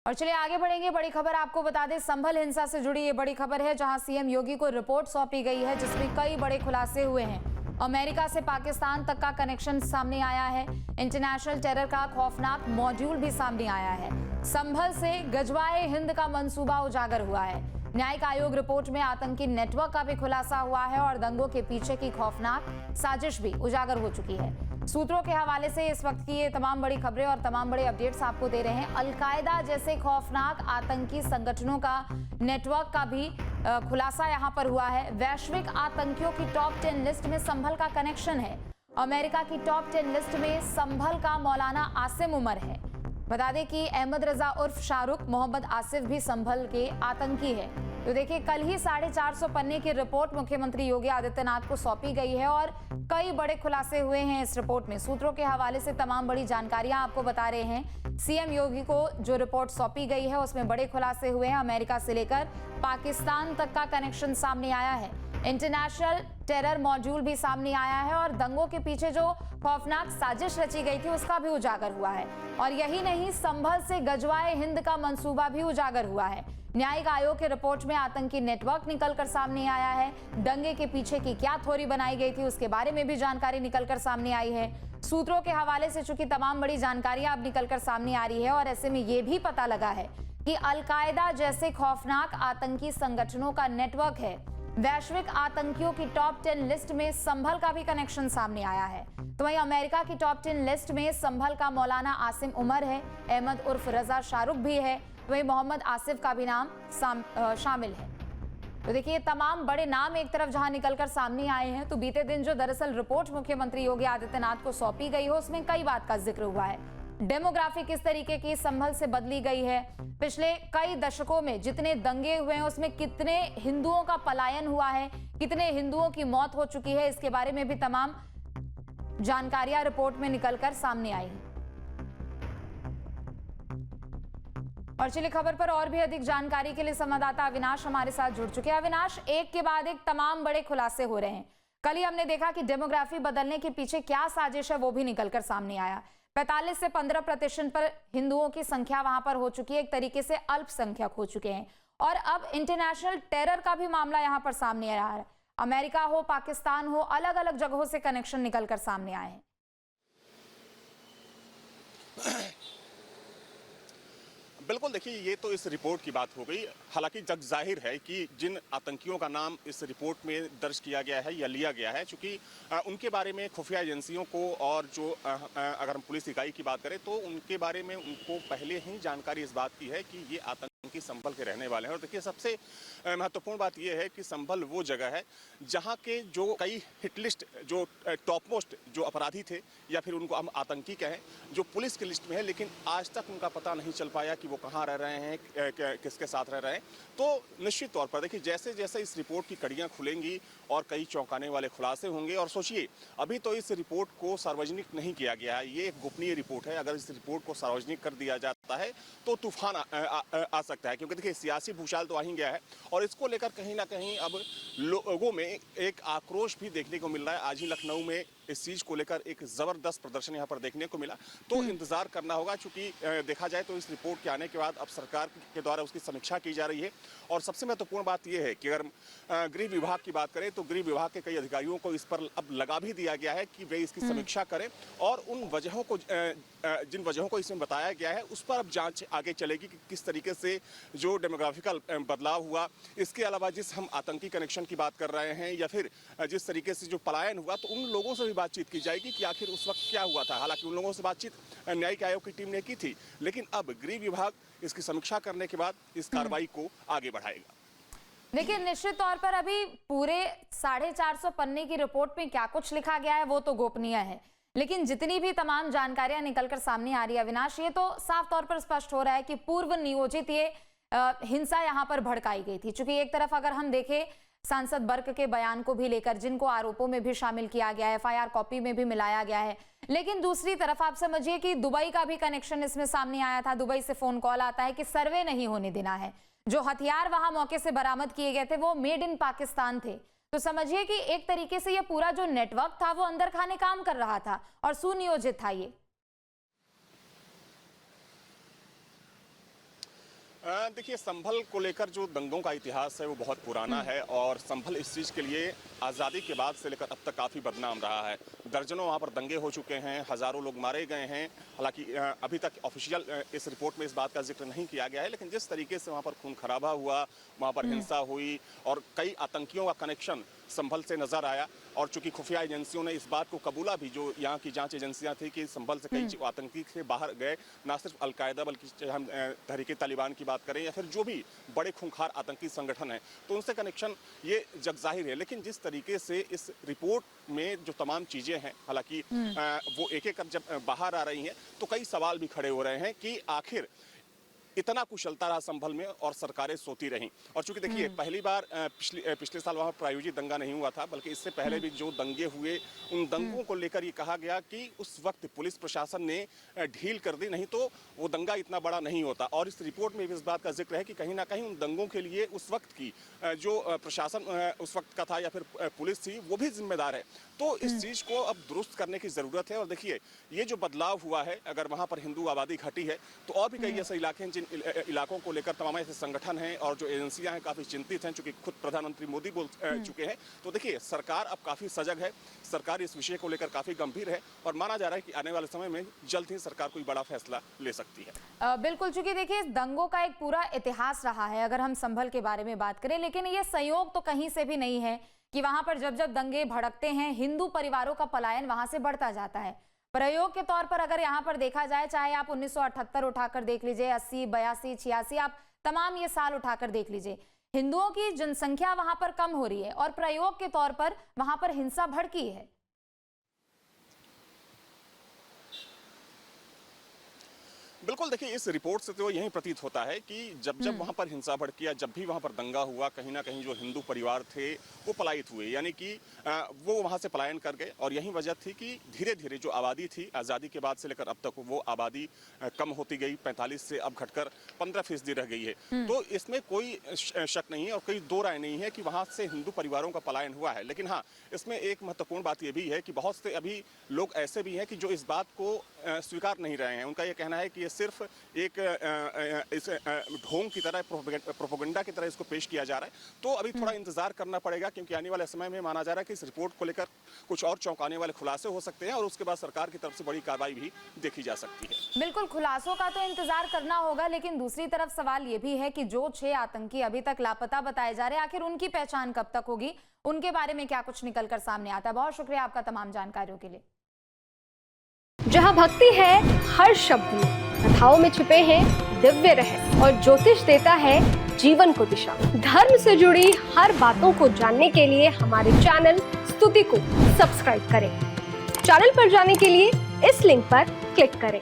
और चलिए आगे बढ़ेंगे। बड़ी खबर आपको बता दें, संभल हिंसा से जुड़ी ये बड़ी खबर है, जहां सीएम योगी को रिपोर्ट सौंपी गई है जिसमें कई बड़े खुलासे हुए हैं। अमेरिका से पाकिस्तान तक का कनेक्शन सामने आया है। इंटरनेशनल टेरर का खौफनाक मॉड्यूल भी सामने आया है। संभल से गजवाए हिंद का मंसूबा उजागर हुआ है। न्यायिक आयोग रिपोर्ट में आतंकी नेटवर्क का भी खुलासा हुआ है और दंगों के पीछे की खौफनाक साजिश भी उजागर हो चुकी है। सूत्रों के हवाले से इस वक्त की ये तमाम बड़ी खबरें और तमाम बड़े अपडेट्स आपको दे रहे हैं। अलकायदा जैसे खौफनाक आतंकी संगठनों का नेटवर्क का भी खुलासा यहां पर हुआ है। वैश्विक आतंकियों की टॉप 10 लिस्ट में संभल का कनेक्शन है। अमेरिका की टॉप 10 लिस्ट में संभल का मौलाना आसिम उमर है। बता दें कि अहमद रजा उर्फ शाहरुख मोहम्मद आसिफ भी संभल के आतंकी है। तो देखिए, कल ही 450 पन्ने की रिपोर्ट मुख्यमंत्री योगी आदित्यनाथ को सौंपी गई है और कई बड़े खुलासे हुए हैं इस रिपोर्ट में। सूत्रों के हवाले से तमाम बड़ी जानकारियां आपको बता रहे हैं। सीएम योगी को जो रिपोर्ट सौंपी गई है उसमें बड़े खुलासे हुए हैं। अमेरिका से लेकर पाकिस्तान तक का कनेक्शन सामने आया है। इंटरनेशनल टेरर मॉड्यूल भी सामने आया है और दंगों के पीछे जो खौफनाक साजिश रची गई थी उसका भी उजागर हुआ है। और यही नहीं, संभल से गजवाए हिंद का मंसूबा भी उजागर हुआ है। न्यायिक आयोग की रिपोर्ट में आतंकी नेटवर्क निकलकर सामने आया है। दंगे के पीछे की क्या थ्योरी बनाई गई थी उसके बारे में भी जानकारी निकलकर सामने आई है। सूत्रों के हवाले से चूंकि तमाम बड़ी जानकारियां अब निकलकर सामने आ रही है और ऐसे में यह भी पता लगा है कि अलकायदा जैसे खौफनाक आतंकी संगठनों का नेटवर्क है। वैश्विक आतंकियों की टॉप 10 लिस्ट में संभल का भी कनेक्शन सामने आया है। तो वहीं अमेरिका की टॉप 10 लिस्ट में संभल का मौलाना आसिम उमर है। अहमद उर्फ रजा शाहरुख भी है। वहीं मोहम्मद आसिफ का भी नाम शामिल है। तो देखिए, तमाम बड़े नाम एक तरफ जहां निकलकर सामने आए हैं, तो बीते दिन जो दरअसल रिपोर्ट मुख्यमंत्री योगी आदित्यनाथ को सौंपी गई हो उसमें कई बात का जिक्र हुआ है। डेमोग्राफी किस तरीके की संभल से बदली गई है, पिछले कई दशकों में जितने दंगे हुए हैं उसमें कितने हिंदुओं का पलायन हुआ है, कितने हिंदुओं की मौत हो चुकी है, इसके बारे में भी तमाम जानकारियां रिपोर्ट में निकलकर सामने आई हैं। और चलिए, खबर पर और भी अधिक जानकारी के लिए संवाददाता अविनाश हमारे साथ जुड़ चुके हैं। अविनाश, एक के बाद एक तमाम बड़े खुलासे हो रहे हैं। कल ही हमने देखा कि डेमोग्राफी बदलने के पीछे क्या साजिश है वो भी निकलकर सामने आया। 45 से 15% पर हिंदुओं की संख्या वहां पर हो चुकी है, एक तरीके से अल्पसंख्यक हो चुके हैं। और अब इंटरनेशनल टेरर का भी मामला यहां पर सामने आ रहा है। अमेरिका हो, पाकिस्तान हो, अलग अलग जगहों से कनेक्शन निकलकर सामने आए हैं। बिल्कुल, देखिए, ये तो इस रिपोर्ट की बात हो गई। हालांकि जग जाहिर है कि जिन आतंकियों का नाम इस रिपोर्ट में दर्ज किया गया है या लिया गया है, चूंकि उनके बारे में खुफिया एजेंसियों को और जो अगर हम पुलिस इकाई की बात करें तो उनके बारे में उनको पहले ही जानकारी इस बात की है कि ये आतंकी संभल के रहने वाले हैं। और देखिए, सबसे महत्वपूर्ण बात यह है कि संभल वो जगह है जहाँ के जो कई हिटलिस्ट, जो टॉप मोस्ट जो अपराधी थे या फिर उनको हम आतंकी कहें, जो पुलिस की लिस्ट में है, लेकिन आज तक उनका पता नहीं चल पाया कि वो कहाँ रह रहे हैं, किसके साथ रह रहे हैं। तो निश्चित तौर पर देखिए, जैसे जैसे इस रिपोर्ट की कड़ियाँ खुलेंगी और कई चौंकाने वाले खुलासे होंगे। और सोचिए, अभी तो इस रिपोर्ट को सार्वजनिक नहीं किया गया है, ये एक गोपनीय रिपोर्ट है। अगर इस रिपोर्ट को सार्वजनिक कर दिया जाता है तो तूफान आ सकता है, क्योंकि देखिए, सियासी भूचाल तो आ ही गया है और इसको लेकर कहीं ना कहीं अब लोगों में एक आक्रोश भी देखने को मिल रहा है। आज ही लखनऊ में इस चीज को लेकर एक जबरदस्त प्रदर्शन यहाँ पर देखने को मिला। तो इंतजार करना होगा, चूंकि देखा जाए तो इस रिपोर्ट के आने के बाद अब सरकार के द्वारा उसकी समीक्षा की जा रही है। और सबसे महत्वपूर्ण बात यह है कि अगर गृह विभाग की बात करें तो गृह विभाग के कई अधिकारियों को इस पर अब लगा भी दिया गया है कि वे इसकी समीक्षा करें और उन वजहों को, जिन वजहों को इसमें बताया गया है, उस पर अब जांच आगे चलेगी कि किस तरीके से जो डेमोग्राफिकल बदलाव हुआ, इसके अलावा जिस हम आतंकी कनेक्शन की बात कर रहे हैं या फिर जिस तरीके से जो पलायन हुआ, तो उन लोगों से भी बातचीत की जाएगी कि आखिर उस वक्त क्या हुआ था। हालांकि उन लोगों से बातचीत न्यायिक आयोग की टीम ने की थी, लेकिन अब गृह विभाग इसकी समीक्षा करने के बाद इस कार्रवाई को आगे बढ़ाएगा। देखिए, निश्चित तौर पर अभी पूरे 450 पन्ने की रिपोर्ट में क्या कुछ लिखा गया है वो तो गोपनीय है, लेकिन जितनी भी तमाम जानकारियां निकलकर सामने आ रही है अविनाश, ये तो साफ तौर पर स्पष्ट हो रहा है कि पूर्व नियोजित ये हिंसा यहां पर भड़काई गई थी। चूंकि एक तरफ अगर हम देखें सांसद बर्क के बयान को भी लेकर, जिनको आरोपों में भी शामिल किया गया है, एफआईआर कॉपी में भी मिलाया गया है, लेकिन दूसरी तरफ आप समझिए कि दुबई का भी कनेक्शन इसमें सामने आया था। दुबई से फोन कॉल आता है कि सर्वे नहीं होने देना है। जो हथियार वहां मौके से बरामद किए गए थे वो मेड इन पाकिस्तान थे। तो समझिए कि एक तरीके से ये पूरा जो नेटवर्क था वो अंदर खाने काम कर रहा था और सुनियोजित था ये। देखिए, संभल को लेकर जो दंगों का इतिहास है वो बहुत पुराना है और संभल इस चीज़ के लिए आज़ादी के बाद से लेकर अब तक काफ़ी बदनाम रहा है। दर्जनों वहाँ पर दंगे हो चुके हैं, हज़ारों लोग मारे गए हैं। हालांकि अभी तक ऑफिशियल इस रिपोर्ट में इस बात का जिक्र नहीं किया गया है, लेकिन जिस तरीके से वहाँ पर खून खराबा हुआ, वहाँ पर हिंसा हुई और कई आतंकियों का कनेक्शन संभल से नजर आया। और चूंकि खुफिया एजेंसियों ने इस बात को कबूला भी, जो यहाँ की जांच एजेंसियां थी, कि संभल से कई आतंकी से बाहर गए, ना सिर्फ अलकायदा बल्कि हम तहरीके तालिबान की बात करें या फिर जो भी बड़े खूंखार आतंकी संगठन हैं, तो उनसे कनेक्शन ये जगजाहिर है। लेकिन जिस तरीके से इस रिपोर्ट में जो तमाम चीजें हैं, हालांकि वो एक एक कर जब बाहर आ रही हैं तो कई सवाल भी खड़े हो रहे हैं कि आखिर इतना कुशलता रहा संभल में और सरकारें सोती रहीं। और चूंकि देखिए, पहली बार पिछले साल वहां प्रायोजित दंगा नहीं हुआ था, बल्कि इससे पहले भी जो दंगे हुए, उन दंगों को लेकर ये कहा गया कि उस वक्त पुलिस प्रशासन ने ढील कर दी, नहीं तो वो दंगा इतना बड़ा नहीं होता। और इस रिपोर्ट में भी इस बात का जिक्र है कि कहीं ना कहीं उन दंगों के लिए उस वक्त की जो प्रशासन उस वक्त का था या फिर पुलिस थी, वो भी जिम्मेदार है। तो इस चीज को अब दुरुस्त करने की जरूरत है। और देखिए, ये जो बदलाव हुआ है, अगर वहां पर हिंदू आबादी घटी है तो और भी कई ऐसे इलाके हैं जिन इलाकों को लेकर तमाम ऐसे संगठन हैं और जो एजेंसियां हैं काफी चिंतित हैं, चूंकि खुद प्रधानमंत्री मोदी बोल चुके हैं। तो देखिए, सरकार अब काफी सजग है, सरकार इस विषय को लेकर काफी गंभीर है और माना जा रहा है कि आने वाले समय में जल्द ही सरकार कोई बड़ा फैसला ले सकती है। बिल्कुल, चूंकि देखिए, दंगों का एक पूरा इतिहास रहा है अगर हम संभल के बारे में बात करें, लेकिन ये संयोग तो कहीं से भी नहीं है कि वहां पर जब जब दंगे भड़कते हैं, हिंदू परिवारों का पलायन वहां से बढ़ता जाता है। प्रयोग के तौर पर अगर यहाँ पर देखा जाए, चाहे आप 1978 उठाकर देख लीजिए, 80, 82, 86, आप तमाम ये साल उठाकर देख लीजिए, हिंदुओं की जनसंख्या वहां पर कम हो रही है और प्रयोग के तौर पर वहां पर हिंसा भड़की है। बिल्कुल, देखिए, इस रिपोर्ट से तो यही प्रतीत होता है कि जब जब वहां पर हिंसा भड़की या जब भी वहां पर दंगा हुआ, कहीं ना कहीं जो हिंदू परिवार थे वो पलायित हुए, यानी कि वो वहां से पलायन कर गए। और यही वजह थी कि धीरे धीरे जो आबादी थी आज़ादी के बाद से लेकर अब तक, वो आबादी कम होती गई, 45 से अब घटकर 15% रह गई है। तो इसमें कोई शक नहीं है और कोई दो राय नहीं है कि वहां से हिंदू परिवारों का पलायन हुआ है। लेकिन हाँ, इसमें एक महत्वपूर्ण बात यह भी है कि बहुत से अभी लोग ऐसे भी हैं कि जो इस बात को स्वीकार नहीं रहे हैं। उनका यह कहना है कि ये सिर्फ एक इस ढोंग की तरह, प्रोपेगेंडा की तरह इसको पेश किया जा रहा है। तो अभी थोड़ा इंतजार करना पड़ेगा, क्योंकि आने वाले समय में माना जा रहा है कि इस रिपोर्ट को लेकर कुछ और चौंकाने वाले खुलासे हो सकते हैं और उसके बाद सरकार की तरफ से बड़ी कार्रवाई भी देखी जा सकती है। बिल्कुल, खुलासों का तो इंतजार करना होगा, लेकिन दूसरी तरफ सवाल ये भी है कि जो 6 आतंकी अभी तक लापता बताए जा रहे हैं, आखिर उनकी पहचान कब तक होगी, उनके बारे में क्या कुछ निकलकर सामने आता है। बहुत शुक्रिया आपका तमाम जानकारियों के लिए। जहाँ भक्ति है हर शब्द में, कथाओं में छिपे हैं दिव्य रहस्य और ज्योतिष देता है जीवन को दिशा। धर्म से जुड़ी हर बातों को जानने के लिए हमारे चैनल स्तुति को सब्सक्राइब करें। चैनल पर जाने के लिए इस लिंक पर क्लिक करें।